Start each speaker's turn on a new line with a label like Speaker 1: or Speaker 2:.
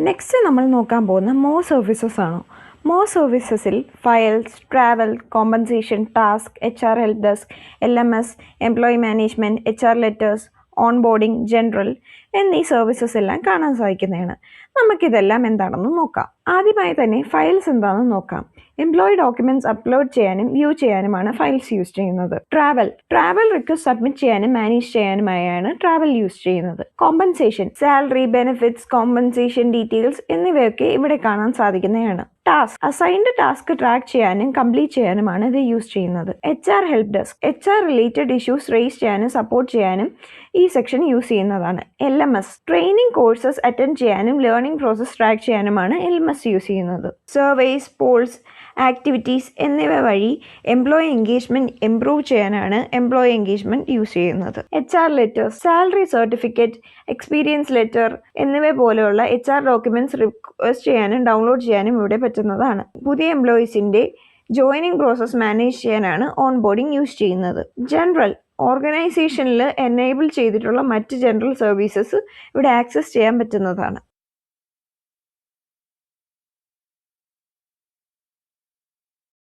Speaker 1: Next നമ്മൾ നോക്കാൻ പോകുന്ന മോർ സർവീസസ് ആണ്. മോർ സർവീസസിൽ files, travel, compensation, task, HR help desk, LMS, employee management, HR letters, onboarding, general എന്നീ സർവീസസ് എല്ലാം കാണാൻ സാധിക്കുന്നതാണ്. നമുക്കിതെല്ലാം എന്താണെന്ന് നോക്കാം. ആദ്യമായി തന്നെ ഫയൽസ് എന്താണെന്ന് നോക്കാം. എംപ്ലോയി ഡോക്യുമെന്റ്സ് അപ്ലോഡ് ചെയ്യാനും വ്യൂ ചെയ്യാനുമാണ് ഫയൽസ് യൂസ് ചെയ്യുന്നത്. ട്രാവൽ റിക്വസ്റ്റ് സബ്മിറ്റ് ചെയ്യാനും മാനേജ് ചെയ്യാനുമായാണ് ട്രാവൽ യൂസ് ചെയ്യുന്നത്. Compensation, salary, benefits, compensation details എന്നിവയൊക്കെ ഇവിടെ കാണാൻ സാധിക്കുന്നതാണ്. ടാസ്ക്, അസൈൻഡ് ടാസ്ക് ട്രാക്ക് ചെയ്യാനും കംപ്ലീറ്റ് ചെയ്യാനുമാണ് ഇത് യൂസ് ചെയ്യുന്നത്. HR help desk, HR related issues raise ചെയ്യാനും സപ്പോർട്ട് ചെയ്യാനും ഈ സെക്ഷൻ യൂസ് ചെയ്യുന്നതാണ്. LMS, ട്രെയിനിങ് കോഴ്സസ് അറ്റൻഡ് ചെയ്യാനും ലേണിംഗ് പ്രോസസ് ട്രാക്ക് ചെയ്യാനുമാണ് LMS യൂസ് ചെയ്യുന്നത്. സർവേസ്, പോൾസ്, ആക്ടിവിറ്റീസ് എന്നിവ വഴി എംപ്ലോയി എൻഗേജ്മെന്റ് ഇംപ്രൂവ് ചെയ്യാനാണ് എംപ്ലോയി എൻഗേജ്മെന്റ് യൂസ് ചെയ്യുന്നത്. HR letters, salary certificate, experience letter എന്നിവ പോലെയുള്ള HR ഡോക്യുമെന്റ്സ് റിക്വസ്റ്റ് ചെയ്യാനും ഡൗൺലോഡ് ചെയ്യാനും ഇവിടെ പറ്റുന്നതാണ്. പുതിയ എംപ്ലോയീസിന്റെ ജോയിനിങ് പ്രോസസ് മാനേജ് ചെയ്യാനാണ് ഓൺബോർഡിംഗ് യൂസ് ചെയ്യുന്നത്. ജനറൽ, ഓർഗനൈസേഷനിൽ എനേബിൾ ചെയ്തിട്ടുള്ള മറ്റ് ജനറൽ സർവീസസ് ഇവിടെ ആക്സസ് ചെയ്യാൻ പറ്റുന്നതാണ്.